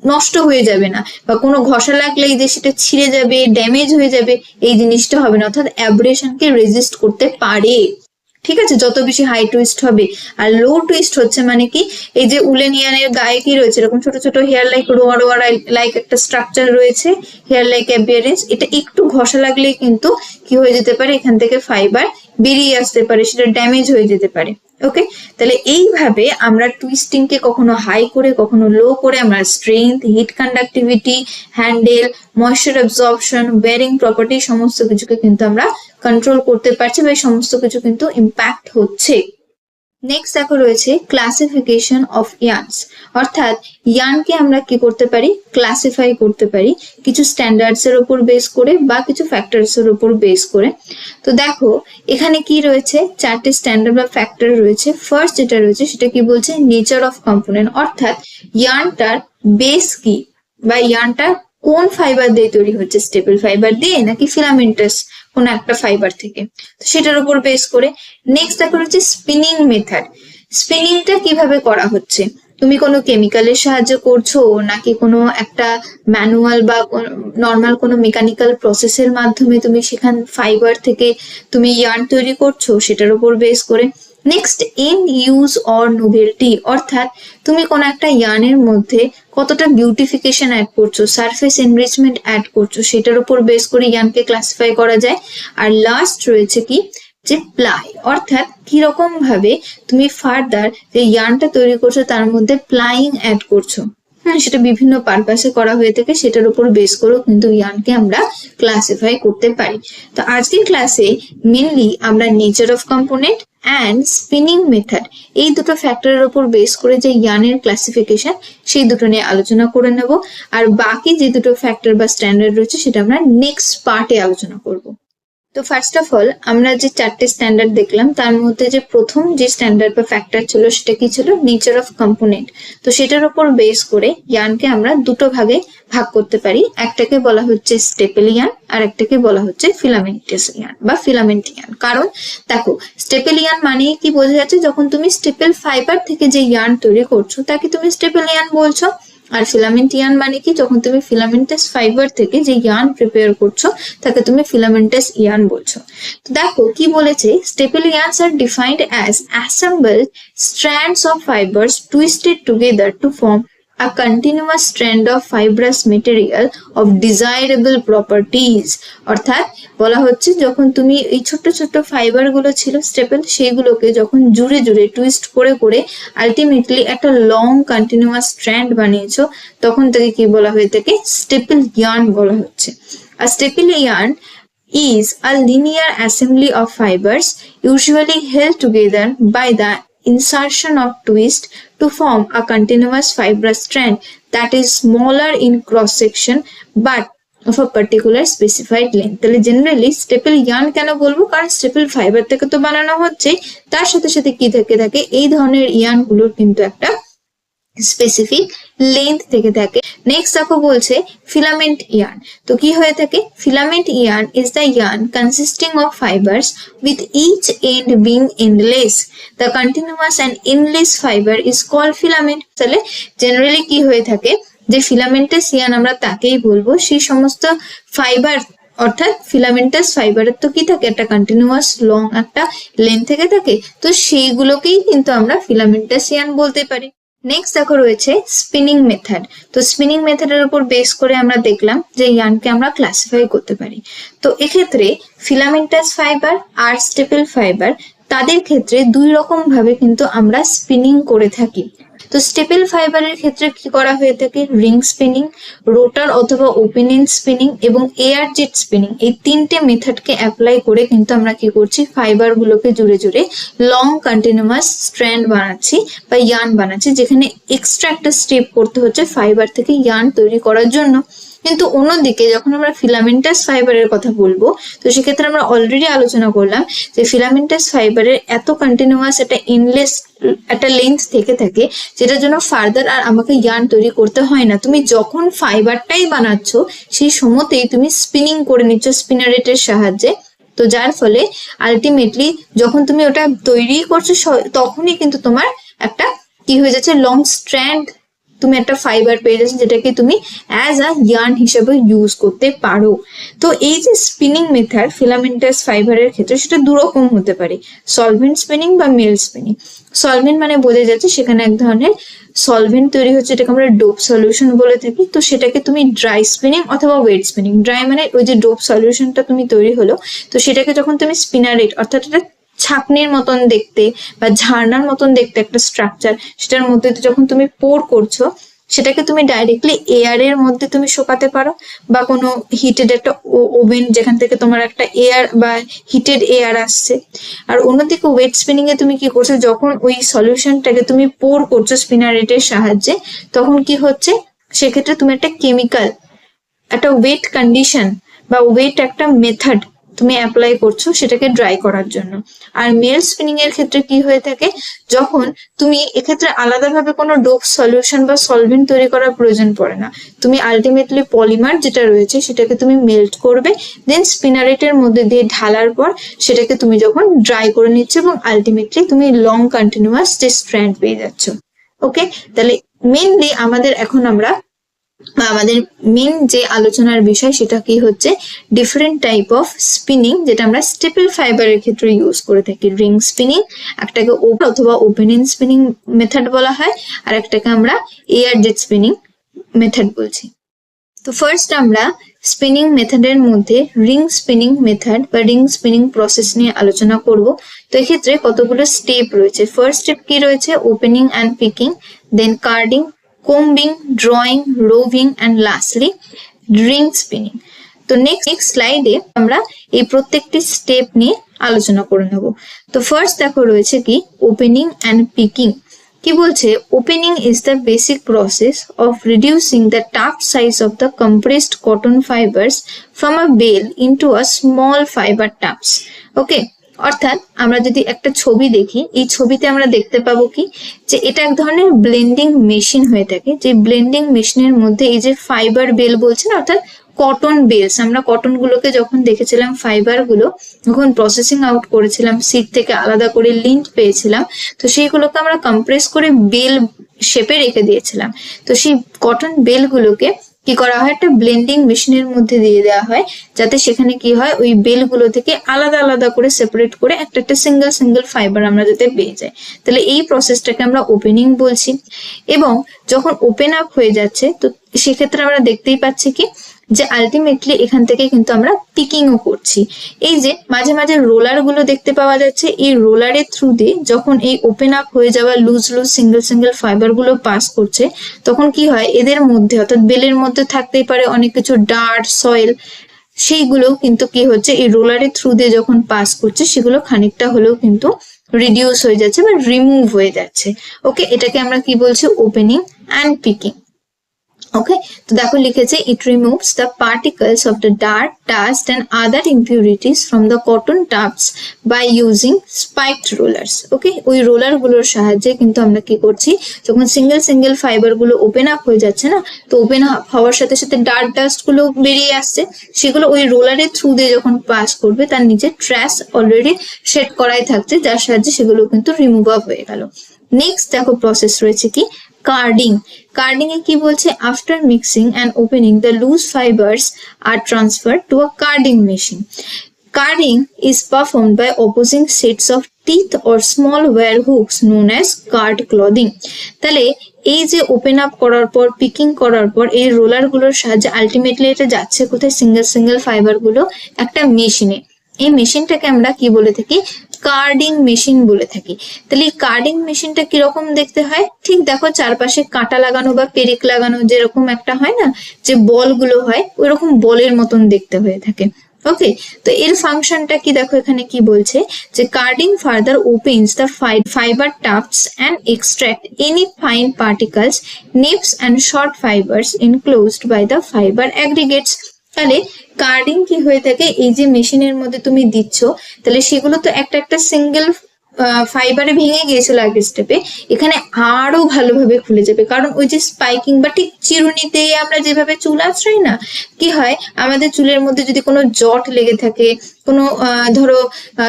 নষ্ট হয়ে যাবে না, বা কোনো ঘষা লাগলেই যে সেটা ছিঁড়ে যাবে, ড্যামেজ হয়ে যাবে, এই জিনিসটা হবে না, অর্থাৎ অ্যাব্রেশনকে রেজিস্ট করতে পারে। ঠিক আছে, যত বেশি হাই টুইস্ট হবে। আর লো টুইস্ট হচ্ছে মানে কি, এই যে উলেন ইয়ানের গায়ে কি রয়েছে, এরকম ছোট ছোট হেয়ার লাইক রোয়া রোয়া লাইক একটা স্ট্রাকচার রয়েছে, হেয়ার লাইক অ্যাপিয়ারেন্স, এটা একটু ঘষা লাগলেই কিন্তু কি হয়ে যেতে পারে, এখান থেকে ফাইবার বেরিয়ে আসতে পারে, সেটা ড্যামেজ হয়ে যেতে পারে। ওকে, তাহলে এইভাবে আমরা টুইস্টিং কে কখনো হাই করে কখনো লো করে আমরা strength, heat conductivity, handle, moisture absorption, bearing property সমস্ত কিছুকে কিন্তু আমরা কন্ট্রোল করতে পারছি, বা এই সমস্ত কিছু কিন্তু ইম্প্যাক্ট হচ্ছে। নেক্সট দেখো রয়েছে ক্লাসিফিকেশন অফ ইয়ার্নস, অর্থাৎ ইয়ার্নকে আমরা কি করতে পারি, ক্লাসিফাই করতে পারি কিছু স্ট্যান্ডার্ডস এর উপর বেস করে বা কিছু ফ্যাক্টরস এর উপর বেস করে। তো দেখো এখানে কি রয়েছে, চারটে স্ট্যান্ডার্ড বা ফ্যাক্টর রয়েছে। ফার্স্ট যেটা রয়েছে সেটা কি বলছে, নেচার অফ কম্পোনেন্ট, অর্থাৎ ইয়ার্নটার বেস কি, বা ইয়ার্নটা কোন ফাইবার দিয়ে তৈরি হচ্ছে, স্টেপল ফাইবার দিয়ে নাকি ফিলামেন্টাস কোন একটা ফাইবার থেকে, তো সেটার উপর বেস করে। নেক্সট দেখো হচ্ছে স্পিনিং মেথড, স্পিনিংটা কিভাবে করা হচ্ছে, তুমি কোনো কেমিক্যালের সাহায্যে করছো নাকি কোনো একটা ম্যানুয়াল বা নর্মাল কোনো মেকানিক্যাল প্রসেসের মাধ্যমে তুমি সেখান ফাইবার থেকে তুমি ইয়ার্ন তৈরি করছো, সেটার উপর বেস করে। নেক্সট এন্ড ইউজ অর নোভেলটি, অর্থাৎ তুমি কোন একটা ইয়ার্নের মধ্যে কতটা বিউটিফিকেশন অ্যাড করছো, সারফেস এনরিচমেন্ট অ্যাড করছো, সেটার উপর বেস করে ইয়ার্নকে ক্লাসিফাই করা যায়। আর লাস্ট রয়েছে কি, যে প্লাই, অর্থাৎ কিরকম ভাবে তুমি ফার্দার যে ইয়ার্নটা তৈরি করছো তার মধ্যে প্লাইং অ্যাড করছো। হ্যাঁ, সেটা বিভিন্ন পারপাসে করা হয়ে থাকে, সেটার উপর বেস করেও কিন্তু ইয়ার্নকে আমরা ক্লাসিফাই করতে পারি। তো আজকের ক্লাসে মেনলি আমরা nature of component and spinning method, এই দুটো ফ্যাক্টরের উপর বেস করে যে ইয়ার্নের ক্লাসিফিকেশন, সেই দুটো নিয়ে আলোচনা করে নেব। আর বাকি যে দুটো ফ্যাক্টর বা স্ট্যান্ডার্ড রয়েছে সেটা আমরা নেক্সট পার্টে আলোচনা করব। তো ফার্স্ট অফ অল আমরা যে চারটে স্ট্যান্ডার্ড দেখলাম তার মধ্যে যে প্রথম যে স্ট্যান্ডার্ড বা ফ্যাক্টর ছিল সেটা কি ছিল, নেচার অফ কম্পোনেন্ট। তো সেটার উপর বেস করে ইয়ার্নকে আমরা দুটো ভাগে ভাগ করতে পারি, একটাকে বলা হচ্ছে স্টেপল ইয়ার্ন আর একটাকে বলা হচ্ছে ফিলামেন্টাস ইয়ার্ন বা ফিলামেন্ট ইয়ার্ন। কারণ দেখো স্টেপল ইয়ার্ন মানে কি বোঝা যাচ্ছে, যখন তুমি স্টেপল ফাইবার থেকে যে ইয়ার্ন তৈরি করছো তাকে তুমি স্টেপল ইয়ার্ন বলছো। আর ফিলামেন্ট ইয়ার্ন মানে কি, যখন তুমি ফিলামেন্টাস ফাইবার থেকে যে ইয়ার্ন প্রিপেয়ার করছো তাকে তুমি ফিলামেন্টাস ইয়ার্ন বলছো। তো দেখো কি বলেছে, staple yarns are defined as assembled strands of fibres twisted together to form a continuous strand of fibrous material of desirable properties, অর্থাৎ বলা হচ্ছে যখন তুমি এই ছোট ছোট ফাইবার গুলো ছিল স্টেপল, সেইগুলোকে যখন জুড়ে জুড়ে টুইস্ট করে করে আলটিমেটলি একটা লং কন্টিনিউয়াস স্ট্র্যান্ড বানিয়েছো, তখন তাকে কি বলা হয়ে থাকে, স্টেপল ইয়ার্ন বলা হচ্ছে। আর staple yarn is a linear assembly of fibers usually held together by the insertion of twist to form a continuous fibrous strand that is smaller in cross section but of a particular specified length। তাহলে generally staple yarn কেন বলবো, কারণ staple fibre থেকে তো বানানো হচ্ছে, তার সাথে সাথে কি থেকে থাকে, এই ধরনের ইয়ার্ন গুলোর কিন্তু একটা স্পেসিফিক লেন্থ থেকে থাকে। নেক্সট দেখো বলছে ফিলামেন্ট ইয়ার্ন। তো কি হয়ে থাকে, filament yarn is the yarn consisting of fibres with each end being endless. The continuous and endless fibre is called filament. তাহলে জেনারেলি কি হয়ে থাকে, যে ফিলামেন্টাস ইয়ার্ন আমরা তাকেই বলবো সেই সমস্ত ফাইবার, অর্থাৎ ফিলামেন্টাস ফাইবারের তো কি থাকে, একটা কন্টিনিউয়াস লং একটা লেন্থ থেকে থাকে, তো সেইগুলোকেই কিন্তু আমরা ফিলামেন্টাস ইয়ার্ন বলতে পারি। নেক্সট দেখো রয়েছে স্পিনিং মেথড। তো স্পিনিং মেথডের উপর বেস করে আমরা দেখলাম যে ইয়ার্নকে আমরা ক্লাসিফাই করতে পারি। তো এক্ষেত্রে ফিলামেন্টাস ফাইবার আর স্টেপল ফাইবার, তাদের ক্ষেত্রে দুই রকম ভাবে কিন্তু আমরা স্পিনিং করে থাকি। তো স্টেপল ফাইবারের ক্ষেত্রে কি করা হয়ে থাকে, রিং স্পিনিং, রোটার অথবা ওপেন এন্ড স্পিনিং এবং এয়ার জেট স্পিনিং, এই তিনটে মেথডকে অ্যাপ্লাই করে কিন্তু আমরা কি করছি, ফাইবার গুলোকে জুড়ে জুড়ে লং কন্টিনিউয়াস স্ট্র্যান্ড বানাচ্ছি বা ইয়ার্ন বানাচ্ছি, যেখানে এক্সট্রা একটা স্টেপ করতে হচ্ছে ফাইবার থেকে ইয়ার্ন তৈরি করার জন্য। কিন্তু অন্যদিকে যখন আমরা ফিলামেন্টাস ফাইবারের কথা বলবো, তো সেক্ষেত্রে আমরা অলরেডি আলোচনা করলাম যে ফিলামেন্টাস ফাইবারের এত কন্টিনিউয়াস একটা এন্ডলেস একটা লেন্থ থেকে থাকে, যেটার জন্য ফার্দার আর আমাকে ইয়ার্ন তৈরি করতে হয় না। তুমি যখন ফাইবারটাই বানাচ্ছ সেই সময়তেই তুমি স্পিনিং করে নিচ্ছ স্পিনারেটের সাহায্যে। তো যার ফলে আলটিমেটলি যখন তুমি ওটা তৈরি করছো তখনই কিন্তু তোমার একটা কি হয়ে যাচ্ছে, লং স্ট্র্যান্ড তুমি একটা ফাইবার পেয়ে যাচ্ছ যেটাকে তুমি অ্যাজ আ ইয়ার্ন হিসেবে ইউজ করতে পারো। তো এই যে স্পিনিং মেথড ফিলামেন্টাস ফাইবারের ক্ষেত্রে সেটা দুরকম হতে পারে, সলভেন্ট স্পিনিং বা মিল স্পিনিং। সলভেন্ট মানে বোঝা যাচ্ছে সেখানে এক ধরনের সলভেন্ট তৈরি হচ্ছে, এটাকে আমরা ডোপ সলিউশন বলে থাকি। তো সেটাকে তুমি ড্রাই স্পিনিং অথবা ওয়েট স্পিনিং, ড্রাই মানে ওই যে ডোপ সলিউশনটা তুমি তৈরি হলো, তো সেটাকে যখন তুমি স্পিনারেট অর্থাৎ এটা ছাকনির মতন দেখতে বা ঝার্নার মতন দেখতে একটা স্ট্রাকচার, সেটার মধ্যে যখন তুমি পোর করছো সেটাকে তুমি ডাইরেক্টলি এয়ারের মধ্যে তুমি শুকাতে পারো, বা কোনো হিটেড একটা ওভেন যেখান থেকে তোমার একটা এয়ার বা হিটেড এয়ার আসছে। আর অন্যদিকে ওয়েট স্পিনিং এ তুমি কি করছো, যখন ওই সলিউশনটাকে তুমি পোর করছো স্পিনারেটের সাহায্যে, তখন কি হচ্ছে সেক্ষেত্রে তুমি একটা কেমিক্যাল, একটা ওয়েট কন্ডিশন বা ওয়েট একটা মেথড তুমি অ্যাপ্লাই করছো সেটাকে ড্রাই করার জন্য। আর মেল স্পিনিং এর ক্ষেত্রে কি হয়ে থাকে, যখন তুমি এক্ষেত্রে আলাদাভাবে কোনো ডোপ সলিউশন বা সলভেন্ট তৈরি করার প্রয়োজন পড়ে না, তুমি আলটিমেটলি পলিমার যেটা রয়েছে সেটাকে তুমি মেল্ট করবে, দেন স্পিনারেটের মধ্যে দিয়ে ঢালার পর সেটাকে তুমি যখন ড্রাই করে নিচ্ছ এবং আলটিমেটলি তুমি লং কন্টিনিউয়াস যে স্ট্র্যান্ড পেয়ে যাচ্ছ। ওকে, তাহলে মেইনলি আমাদের মেন যে আলোচনার বিষয় সেটা কি হচ্ছে, ডিফারেন্ট টাইপ অফ স্পিনিং যেটা আমরা স্টেপল ফাইবারের ক্ষেত্রে ইউজ করে থাকি। রিং স্পিনিং, একটাকে ওপেন অথবা ওপেন এন্ড স্পিনিং মেথড বলা হয়, আর একটাকে আমরা এয়ার জেট স্পিনিং মেথড বলছি। তো ফার্স্ট আমরা স্পিনিং মেথডের মধ্যে রিং স্পিনিং মেথড বা রিং স্পিনিং প্রসেস নিয়ে আলোচনা করব। তো এক্ষেত্রে কতগুলো স্টেপ রয়েছে। ফার্স্ট স্টেপ কি রয়েছে, opening and picking, then carding, combing, drawing, roving and lastly ring spinning. তো নেক্সট স্লাইডে আমরা এই প্রত্যেকটি স্টেপ নিয়ে আলোচনা করে নেব। তো ফার্স্ট দেখো রয়েছে কি ওপেনিং অ্যান্ড পিকিং। কি বলছে, opening is the basic process of reducing the tuft size of the compressed cotton fibres from a bale into a small fibre tufts. Okay, অর্থাৎ আমরা যদি একটা ছবি দেখি, এই ছবিতে আমরা দেখতে পাবো কি যে এটা এক ধরনের ব্লেন্ডিং মেশিন হয়ে থাকে, যে ব্লেন্ডিং মেশিনের মধ্যে এই যে ফাইবার বেল বলছেন অর্থাৎ কটন বেলস, আমরা কটন গুলোকে যখন দেখেছিলাম ফাইবার গুলো যখন প্রসেসিং আউট করেছিলাম, সিড থেকে আলাদা করে লিন্ট পেয়েছিলাম, তো সেইগুলোকে আমরা কম্প্রেস করে বেল শেপে রেখে দিয়েছিলাম। তো সেই কটন বেল গুলোকে কি করা হয়, একটা ব্লেন্ডিং মেশিনের মধ্যে দিয়ে দেওয়া হয়, যাতে সেখানে কি হয় ওই বেল গুলো থেকে আলাদা আলাদা করে সেপারেট করে একটা একটা সিঙ্গেল ফাইবার আমরা যাতে পেয়ে যাই। তাহলে এই প্রসেসটাকে আমরা ওপেনিং বলছি। এবং যখন ওপেন আপ হয়ে যাচ্ছে, তো সেক্ষেত্রে আমরা দেখতেই পাচ্ছি কি যে আলটিমেটলি এখান থেকে কিন্তু আমরা পিকিংও করছি। এই যে মাঝে মাঝে রোলার গুলো দেখতে পাওয়া যাচ্ছে, এই রোলারের থ্রু দিয়ে যখন এই ওপেন আপ হয়ে যাওয়া লুজ সিঙ্গেল ফাইবার গুলো পাস করছে, তখন কি হয় এদের মধ্যে অর্থাৎ বেলের মধ্যে থাকতেই পারে অনেক কিছু ডার্ট, সয়েল, সেইগুলো কিন্তু কি হচ্ছে এই রোলারের থ্রু দিয়ে যখন পাস করছে সেগুলো খানিকটা হলেও কিন্তু রিডিউস হয়ে যাচ্ছে বা রিমুভ হয়ে যাচ্ছে। ওকে, এটাকে আমরা কি বলছি, ওপেনিং অ্যান্ড পিকিং। ওকে, তো দেখো লিখেছে it removes the particles of the dirt, dust and other impurities from the cotton tufts by using spiked rollers. ওকে, ওই রোলার গুলোর সাহায্যে কিন্তু আমরা কি করছি, যখন সিঙ্গেল ফাইবার গুলো ওপেন আপ হয়ে যাচ্ছে না, তো ওপেন আপ হওয়ার সাথে সাথে ডার্ট ডাস্ট গুলো বেরিয়ে আসছে, সেগুলো ওই রোলারের থ্রু দিয়ে যখন পাস করবে তার নিচে ট্র্যাশ অলরেডি সেট করাই থাকছে, যার সাহায্যে সেগুলো কিন্তু রিমুভ আপ হয়ে গেল। নেক্সট দেখো প্রসেস রয়েছে কি কার্ডিং। কার্ডিং এ কি বলছে, after mixing and opening the loose fibres are transfer to a carding machine. Carding is performed by opposing sets of teeth or small wire hooks known as card clothing. তাহলে এই যে open up করার পর Peking করার পর এই roller গুলোর সাহায্যে আলটিমেটলি এটা যাচ্ছে কোথায়, সিঙ্গেল ফাইবার গুলো একটা মেশিনে। এই মেশিনটাকে আমরা কি বলে থাকি, কার্ডিং মেশিন বলে থাকি। তাহলে এই কার্ডিং মেশিনটা কিরকম দেখতে হয়, ঠিক দেখো চারপাশে কাঁটা লাগানো বা পেরেক লাগানো যেরকম একটা হয় না, যে বল গুলো হয় ওই রকম বলের মতন দেখতে হয়ে থাকে। ওকে, তো এর ফাংশনটা কি দেখো, এখানে কি বলছে যে carding further opens the fibre tufts and extract any fine particles, neps and short fibres enclosed by the fibre aggregates. তাহলে কার্ডিং কি হয়ে থাকে, এই যে মেশিনের মধ্যে তুমি দিচ্ছ, তাহলে সেগুলো তো একটা সিঙ্গেল ফাইবারে ভেঙে গিয়েছিল আগের স্টেপে, এখানে আরো ভালোভাবে খুলে যাবে। কারণ ওই যে স্পাইকিং বা ঠিক চিরুনিতে আমরা যেভাবে চুল আঁচড়াই না, কি হয় আমাদের চুলের মধ্যে যদি কোনো জট লেগে থাকে, কোনো ধরো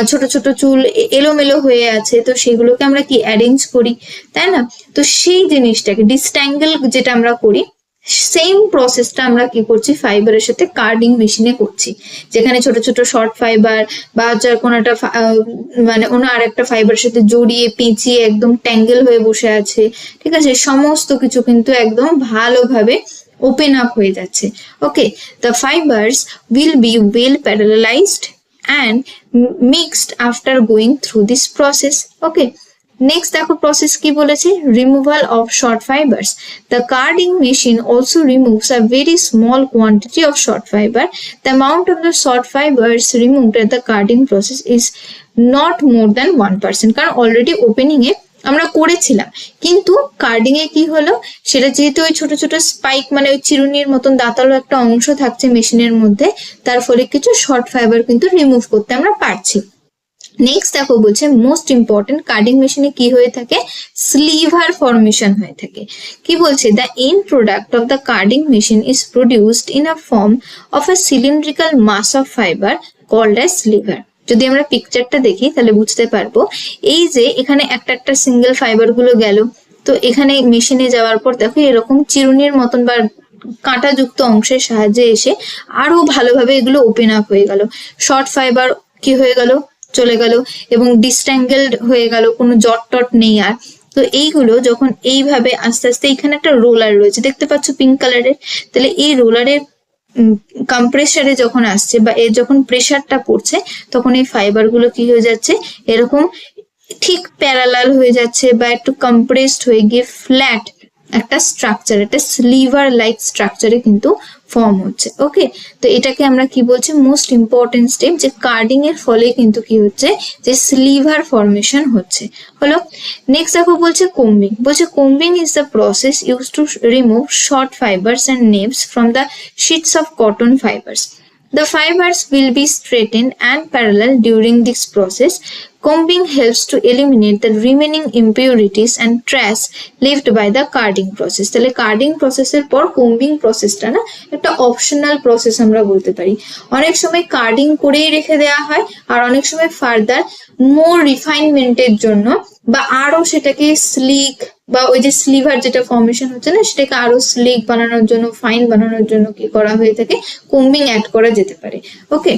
ছোট ছোট চুল এলোমেলো হয়ে আছে, তো সেগুলোকে আমরা কি অ্যারেঞ্জ করি, তাই না? তো সেই জিনিসটাকে ডিস্ট্যাঙ্গেল যেটা আমরা করি, সেম প্রসেসটা আমরা কি করছি ফাইবারের সাথে কার্ডিং মেশিনে করছি, যেখানে ছোট ছোট শর্ট ফাইবার বা যার কোনো একটা মানে অন্য আরেকটা ফাইবারের সাথে জড়িয়ে পেঁচিয়ে একদম ট্যাঙ্গেল হয়ে বসে আছে, ঠিক আছে? সমস্ত কিছু কিন্তু একদম ভালোভাবে ওপেন আপ হয়ে যাচ্ছে। Okay, the fibres will be well parallelised and mixed after going through this process. Okay, next দেখো প্রসেস কি বলেছে, removal of short fibres. The carding machine also removes a very small quantity of short fibre. The amount of the short fibres removed at the carding process is not more than 1%, কারণ already opening এ আমরা করেছিলাম, কিন্তু carding এ কি হলো, সেটা যেহেতু ওই ছোট ছোট স্পাইক মানে ওই চিরুনির মতন দাঁতালো একটা অংশ থাকছে মেশিনের মধ্যে, তার ফলে কিছু শর্ট ফাইবার কিন্তু রিমুভ করতে আমরা পারছি। নেক্সট দেখো বলছে মোস্ট ইম্পর্টেন্ট, কার্ডিং মেশিনে কি হয়ে থাকে, স্লিভার ফর্মেশন হয়ে থাকে। কি বলছে, the end product of the carding machine is produced in a form of a cylindrical mass of fibre called as sliver. যদি আমরা পিকচারটা দেখি তাহলে বুঝতে পারবো, এই যে এখানে একটা একটা সিঙ্গেল ফাইবার গুলো গেল, তো এখানে মেশিনে যাওয়ার পর দেখো এরকম চিরুনির মতন বা কাঁটাযুক্ত অংশের সাহায্যে এসে আরো ভালোভাবে এগুলো ওপেন আপ হয়ে গেল, শর্ট ফাইবার কি হয়ে গেল, চলে গেল, এবং ডিস্ট্যাঙ্গেলড হয়ে গেল, কোনো জট টট নেই আর। তো এইগুলো যখন এইভাবে আস্তে আস্তে, এখানে একটা রোলার রয়েছে দেখতে পাচ্ছ পিঙ্ক কালারের, তাহলে এই রোলারের কম্প্রেসারে যখন আসছে বা এর যখন প্রেসারটা পড়ছে, তখন এই ফাইবার গুলো কি হয়ে যাচ্ছে, এরকম ঠিক প্যারালাল হয়ে যাচ্ছে বা একটু কম্প্রেসড হয়ে গিয়ে ফ্ল্যাট একটা স্ট্রাকচার, একটা স্লিভার লাইক স্ট্রাকচারে কিন্তু ফর্ম হচ্ছে। ওকে, তো এটাকে আমরা কি বলছি, মোস্ট ইম্পর্টেন্ট স্টেপ, যে কার্ডিং এর ফলে কিন্তু কি হচ্ছে, যে স্লিভার ফর্মেশন হচ্ছে। হলো, নেক্সট দেখো বলছে কোম্বিং। বলছে combing is the process use to remove short fibres and Neves from the sheets of cotton fibers. The fibers will be straightened and parallel during this process. Combing helps to eliminate the remaining impurities and trash left by the carding process. তাহলে carding প্রসেসের পর combing প্রসেসটা না একটা optional process আমরা বলতে পারি। অনেক সময় কার্ডিং করেই রেখে দেওয়া হয়, আর অনেক সময় ফার্দার মোর রিফাইনমেন্টের জন্য বা আরো সেটাকে স্লিক বা ওই যে স্লিভার যেটা ফর্মেশন হচ্ছে না, সেটাকে আরো স্লিক বানানোর জন্য, ফাইন বানানোর জন্য কি করা হয়ে থাকে, কোম্বিং অ্যাড করা যেতে পারে। ওকে,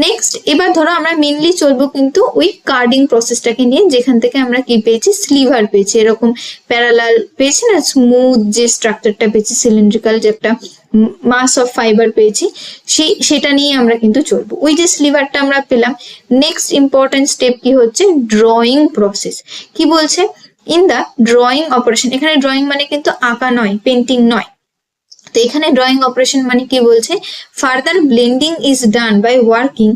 নেক্সট এবার ধরো আমরা মেনলি চলবো কিন্তু ওই কার্ডিং প্রসেসটাকে নিয়ে, যেখান থেকে আমরা কি পেয়েছি, স্লিভার পেয়েছি, এরকম প্যারালাল পেয়েছি না, স্মুথ যে স্ট্রাকচারটা পেয়েছি, সিলিন্ড্রিক্যাল যে একটা মাস অফ ফাইবার পেয়েছি, সেটা নিয়ে আমরা কিন্তু চলবো। ওই যে স্লিভারটা আমরা পেলাম, নেক্সট ইম্পর্টেন্ট স্টেপ কি হচ্ছে, ড্রয়িং প্রসেস। কি বলছে, ইন দ্য ড্রয়িং অপারেশন, এখানে ড্রয়িং মানে কিন্তু আঁকা নয়, পেন্টিং নয়, তো এখানে ড্রয়িং অপারেশন মানে কি বলছে, further blending is done by working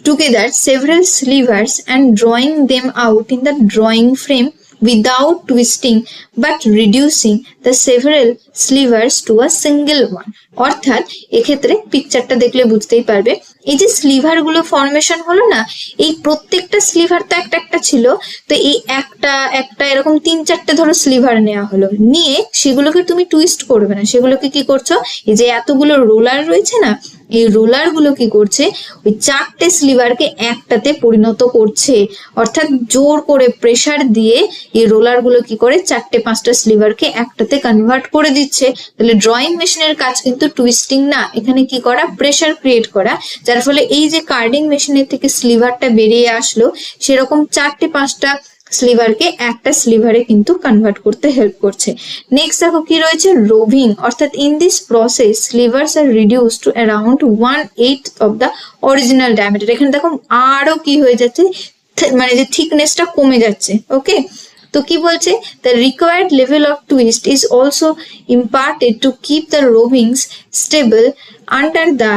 together several slivers and drawing them out in the drawing frame without twisting but reducing the several slivers to a single one. অর্থাৎ এক্ষেত্রে পিকচারটা দেখলে বুঝতেই পারবে, এই যে স্লিভার গুলো ফর্মেশন হলো না, এই প্রত্যেকটা স্লিভার তো একটা একটা ছিল, তো এই একটা একটা এরকম 3-4টে ধরো স্লিভার নেওয়া হলো, নিয়ে সেগুলোকে তুমি টুইস্ট করবে না, সেগুলোকে কি করছো, এই যে এতগুলো রোলার রয়েছে না, এই রোলার গুলো কি করছে, ওই 4টে স্লিভারকে একটাতে পরিণত করছে, অর্থাৎ জোর করে প্রেসার দিয়ে এই রোলার গুলো কি করে 4-5টা স্লিভারকে একটাতে কনভার্ট করে দিচ্ছে। তাহলে ড্রয়িং মেশিনের কাজ কিন্তু টুইস্টিং না, এখানে কি করা, প্রেসার ক্রিয়েট করা, যার ফলে এই যে কার্ডিং মেশিনের থেকে স্লিভারটা বেরিয়ে আসলো, সেরকম 4-5টা স্লিভারকে একটা স্লিভারে কিন্তু কনভার্ট করতে হেল্প করছে। নেক্সট দেখো কি রয়েছে, রোভিং, অর্থাৎ in this process slivers are reduce to around 1/8 of the original diameter. এখানে দেখো আরো কি হয়ে যাচ্ছে, মানে যে থিকনেসটা কমে যাচ্ছে। ওকে, তো কি বলছে, the required level of twist is also imparted to keep the rovings stable under the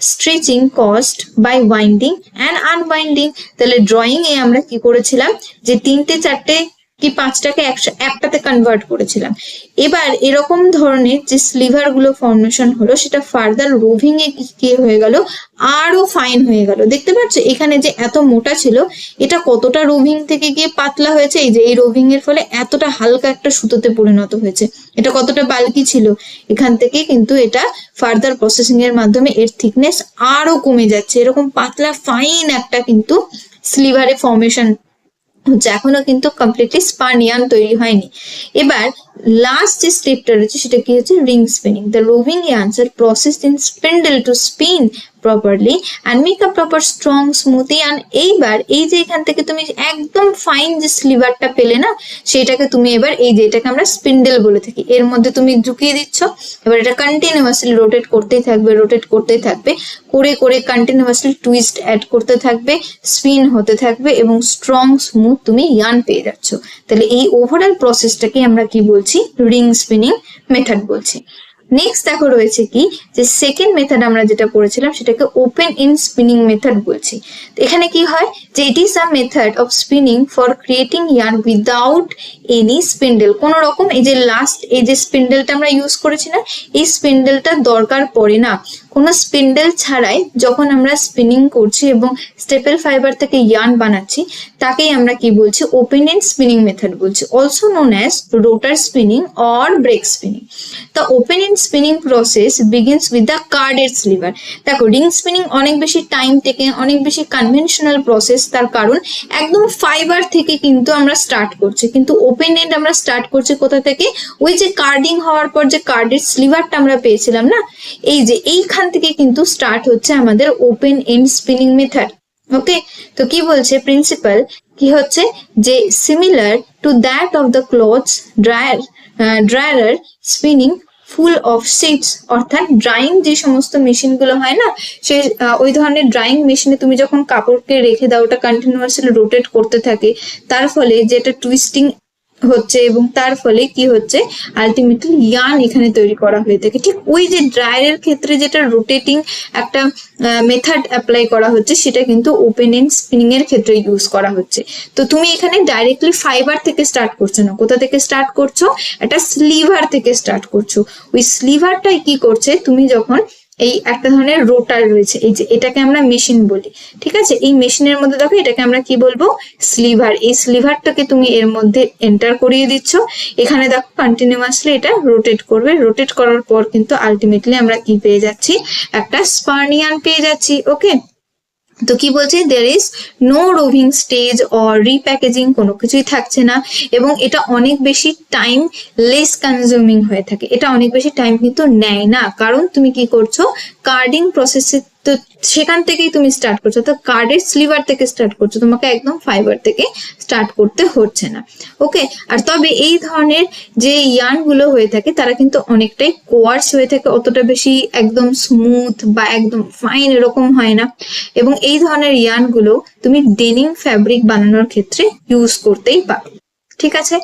stretching caused by winding and unwinding. তাহলে ড্রয়িং এ আমরা কি করেছিলাম, যে 3-4টে কি 5টাকে একটাতে কনভার্ট করেছিলাম। এবার এরকম ধরনের যে স্লিভার গুলো ফর্মেশন হলো সেটা ফার্দার রোভিং এ কি হয়ে গেল, আরো ফাইন হয়ে গেল। দেখতে পাচ্ছ এখানে যে এত মোটা ছিল এটা কতটা রোভিং থেকে গিয়ে পাতলা হয়েছে, এই যে এই রোভিং এর ফলে এতটা হালকা একটা সুতোতে পরিণত হয়েছে। এটা কতটা বাল্কি ছিল, এখান থেকে কিন্তু এটা ফার্দার প্রসেসিং এর মাধ্যমে এর থিকনেস আরো কমে যাচ্ছে, এরকম পাতলা ফাইন একটা কিন্তু স্লিভারে ফর্মেশন হচ্ছে, এখনো কিন্তু কমপ্লিটলি স্পান ইয়ার্ন তৈরি হয়নি। এবার লাস্ট যে স্টেপটা রয়েছে সেটা কি হচ্ছে, ring spinning. The roving yarns are processed in spindle to spin properly and make a proper strong smooth yarn. এইবার এই যে এখান থেকে তুমি একদম ফাইন যে স্লিভারটা পেলে না, সেটাকে তুমি এবার এই যে এটাকে আমরা স্পিন্ডেল বলে থাকি, এর মধ্যে তুমি ঢুকিয়ে দিচ্ছ। এবার এটা কন্টিনিউয়াসলি রোটেট করতেই থাকবে, রোটেট করতেই থাকবে, করে করে কন্টিনিউয়াসলি টুইস্ট অ্যাড করতে থাকবে, স্পিন হতে থাকবে এবং স্ট্রং স্মুথ তুমি ইয়ার্ন পেয়ে যাচ্ছ। তাহলে এই ওভারঅল প্রসেসটাকে আমরা কি বলছি, রিং স্পিনিং মেথড বলছি। নেক্সট দেখো রয়েছে কি, যে সেকেন্ড মেথড আমরা যেটা পড়েছিলাম সেটাকে ওপেন ইন স্পিনিং মেথড বলছি। এখানে কি হয়, যে it is a method of spinning for creating yarn without any spindle. কোন রকম এই যে লাস্ট এই যে স্পিন্ডেলটা আমরা ইউজ করেছি না, এই স্পিন্ডেলটা দরকার পড়ে না। কোনো স্পিন্ডেল ছাড়াই যখন আমরা স্পিনিং করছি এবং স্টেপল ফাইবার থেকে ইয়ার্ন বানাচ্ছি, তাকেই আমরা কি বলছি, ওপেন এন্ড স্পিনিং মেথড বলছি, also known as rotor spinning or break spinning. The open end spinning process begins with the carded sliver. দেখো রিং স্পিনিং অনেক বেশি টাইম থেকে, অনেক বেশি কনভেনশনাল প্রসেস, তার কারণ একদম ফাইবার থেকে কিন্তু আমরা স্টার্ট করছি, কিন্তু ওপেন এন্ড আমরা স্টার্ট করছি কোথা থেকে, ওই যে কার্ডিং হওয়ার পর যে কার্ডেড স্লিভারটা আমরা পেয়েছিলাম না, এই যে এইখান থেকে কিন্তু স্টার্ট হচ্ছে আমাদের ওপেন এন্ড স্পিনিং মেথড। ওকে, তো কি বলছে প্রিন্সিপাল, কি হচ্ছে যে similar to that of the clothes dryer spinning full of seeds, অর্থাৎ ড্রাইং যে সমস্ত মেশিন গুলো হয় না, সেই ওই ধরনের ড্রাইং মেশিনে তুমি যখন কাপড়কে রেখে দাও, ওটা কন্টিনিউয়াসলি রোটেট করতে থাকে, তার ফলে যেটা টুইস্টিং হচ্ছে এবং তার ফলে কি হচ্ছে, আলটিমেটলি ইয়ার্ন এখানে তৈরি করা হয়ে থাকে। ঠিক ওই যে ড্রায়ারের ক্ষেত্রে যেটা রোটেটিং একটা মেথড অ্যাপ্লাই করা হচ্ছে, সেটা কিন্তু ওপেন এন্ড স্পিনিং এর ক্ষেত্রে ইউজ করা হচ্ছে। তো তুমি এখানে ডাইরেক্টলি ফাইবার থেকে স্টার্ট করছো না, কোথা থেকে স্টার্ট করছো, একটা স্লিভার থেকে স্টার্ট করছো। ওই স্লিভারটাই কি করছে, তুমি যখন এই একটা ধরনের রোটার রয়েছে, এই যে এটাকে আমরা মেশিন বলি, ঠিক আছে, এই মেশিনের মধ্যে দেখো এটাকে আমরা কি বলবো, স্লিভার। এই স্লিভারটাকে তুমি এর মধ্যে এন্টার করিয়ে দিচ্ছ, এখানে দেখো কন্টিনিউয়াসলি এটা রোটেট করবে, রোটেট করার পর কিন্তু আলটিমেটলি আমরা কি পেয়ে যাচ্ছি, একটা স্পান ইয়ার্ন পেয়ে যাচ্ছি। ওকে, তো কি বলছে, there is no roving stage or repackaging, কোনো কিছুই থাকছে না, এবং এটা অনেক বেশি টাইম লেস কনজিউমিং হয়ে থাকে, এটা অনেক বেশি টাইম কিন্তু নেয় না, কারণ তুমি কি করছো, কার্ডিং প্রসেসে, তো সেখান থেকেই তুমি স্টার্ট করছো, তো কার্ডের স্লিভার থেকে স্টার্ট করছো, তোমাকে একদম ফাইবার থেকে স্টার্ট করতে হচ্ছে না। ওকে, আর তবে এই ধরনের যে ইয়ার্ন গুলো হয়ে থাকে তারা কিন্তু অনেকটাই কোয়ার্স হয়ে থাকে, অতটা বেশি একদম স্মুথ বা একদম ফাইন এরকম হয় না, এবং এই ধরনের ইয়ার্ন গুলো তুমি ডেনিম ফ্যাব্রিক বানানোর ক্ষেত্রে ইউজ করতেই পারো। ঠিক আছে,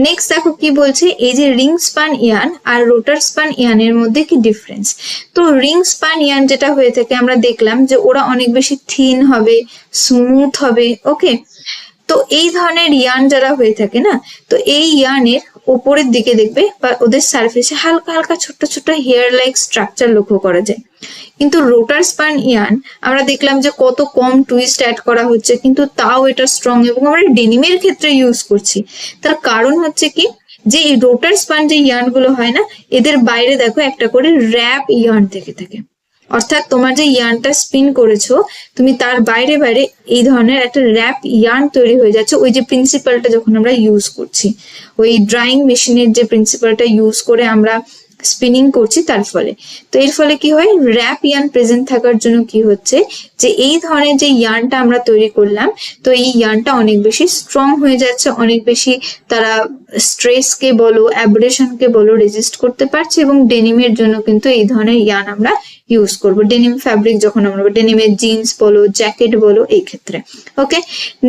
নেক্সট দেখো কি বলছে, এই যে রিং স্পান ইয়ার্ন আর রোটার স্পান ইয়ার্নের মধ্যে কি ডিফারেন্স। তো রিং স্পান ইয়ার্ন যেটা হয়ে থাকে আমরা দেখলাম যে ওরা অনেক বেশি থিন হবে, স্মুথ হবে। ওকে, তো এই ধরনের ইয়ার্ন যারা হয়ে থাকে না, তো এই ইয়ার্নের উপরের দিকে দেখবে বা ওদের সারফেসে হালকা হালকা ছোট্ট ছোট্ট হেয়ার লাইক স্ট্রাকচার লক্ষ্য করা যায়, কিন্তু রোটার স্পান ইয়ার্ন আমরা দেখলাম যে কত কম টুইস্ট অ্যাড করা হচ্ছে, কিন্তু তাও এটা স্ট্রং, এবং আমরা ডেনিমের ক্ষেত্রে ইউজ করছি। তার কারণ হচ্ছে কি, যে এই রোটার স্পান যে ইয়ার্ন গুলো হয় না, এদের বাইরে দেখো একটা করে র্যাপ ইয়ার্ন থেকে থাকে, অর্থাৎ তোমার যে ইয়ার্নটা স্পিন করেছো তুমি তার বাইরে বাইরে এই ধরনের একটা র্যাপ ইয়ার্ন তৈরি হয়ে যাচ্ছে, ওই যে প্রিন্সিপালটা যখন আমরা ইউজ করছি, ওই ড্রাইং মেশিনের যে প্রিন্সিপালটা ইউজ করে আমরা স্পিনিং করছি তার ফলে। তো এর ফলে কি হয়, র্যাপ ইয়ার্ন প্রেজেন্ট থাকার জন্য কি হচ্ছে, যে এই ধরনের যে ইয়ার্নটা আমরা তৈরি করলাম, তো এই ইয়ার্নটা অনেক বেশি স্ট্রং হয়ে যাচ্ছে, অনেক বেশি তারা স্ট্রেসকে বলো, অ্যাব্রেশনকে বলো রেজিস্ট করতে পারছে, এবং ডেনিমের জন্য কিন্তু এই ধরনের ইয়ার্ন আমরা ইউজ করব, ডেনিম ফ্যাব্রিক যখন আমরা ডেনিমের জিন্স বলো, জ্যাকেট বলো, এই ক্ষেত্রে। ওকে,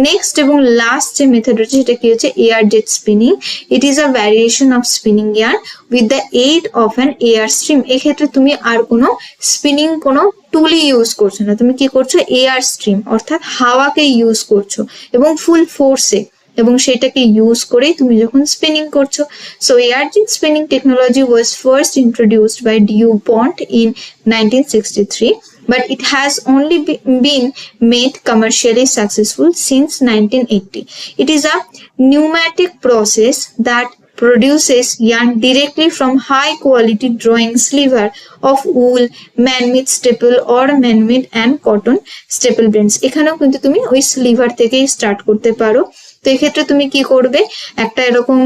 নেক্সট এবং লাস্ট যে মেথড রয়েছে সেটা কি হচ্ছে, air jet spinning. It is a variation of spinning yarn with the aid of an air stream. এক্ষেত্রে তুমি আর কোনো স্পিনিং কোনো টুলই ইউজ করছো না, তুমি কি করছো, এয়ার স্ট্রিম অর্থাৎ হাওয়াকে ইউজ করছো এবং ফুল ফোর্সে এবং সেটাকে ইউজ করেই তুমি যখন স্পিনিং করছো। So air jet spinning technology was first introduced by DuPont in 1963, but it has only been made commercially successful since 1980. It is a pneumatic process that produces yarn directly from high quality drawing sliver of wool, man-made staple or man-made and cotton staple blends. এখানেও কিন্তু তুমি ওই sliver থেকেই start করতে পারো। তো এক্ষেত্রে তুমি কি করবে, একটা এরকম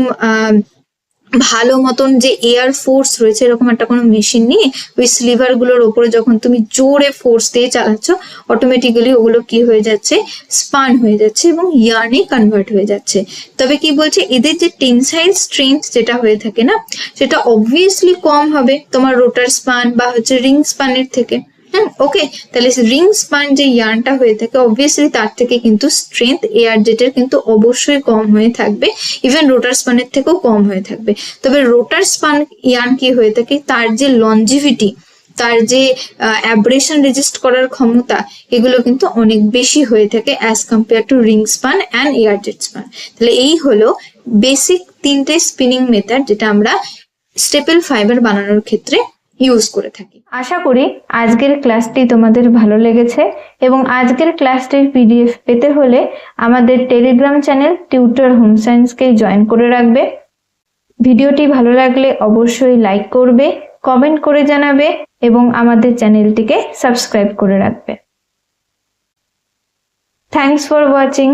ভালো মতন যে এয়ার ফোর্স রয়েছে এরকম একটা কোনো মেশিন নিয়ে ওই স্লিভার গুলোর উপরে যখন তুমি জোরে ফোর্স দিয়ে চালাচ্ছ, অটোমেটিক্যালি ওগুলো কি হয়ে যাচ্ছে, স্পান হয়ে যাচ্ছে এবং ইয়ার্নে কনভার্ট হয়ে যাচ্ছে। তবে কি বলছে, এদের যে টেনসাইল স্ট্রেংথ যেটা হয়ে থাকে না, সেটা অবভিয়াসলি কম হবে তোমার রোটার স্পান বা হচ্ছে রিং স্পানের থেকে। ওকে, তাহলে রিং স্পান যে ইয়ার্নটা হয়ে থাকে অবভিয়াসলি তার থেকে কিন্তু স্ট্রেংথ এয়ার জেটের কিন্তু অবশ্যই কম হয়ে থাকবে, ইভেন রোটার স্পানের থেকেও কম হয়ে থাকবে। তবে রোটার স্পান ইয়ার্ন কি হয়ে থাকে, তার যে লঞ্জিভিটি, তার যে অ্যাব্রেশন রেজিস্ট করার ক্ষমতা, এগুলো কিন্তু অনেক বেশি হয়ে থাকে as compare to ring span and air jet span. তাহলে এই হলো বেসিক তিনটে স্পিনিং মেথড যেটা আমরা স্টেপল ফাইবার বানানোর ক্ষেত্রে ইউজ করে থাকি। আশা করি আজকের ক্লাসটি তোমাদের ভালো লেগেছে এবং আজকের ক্লাসটির পিডিএফ পেতে হলে আমাদের টেলিগ্রাম চ্যানেল টিউটর হোম সায়েন্সকে জয়েন করে রাখবে। ভিডিওটি ভালো লাগলে অবশ্যই লাইক করবে, কমেন্ট করে জানাবে এবং আমাদের চ্যানেলটিকে সাবস্ক্রাইব করে রাখবে। Thanks for watching.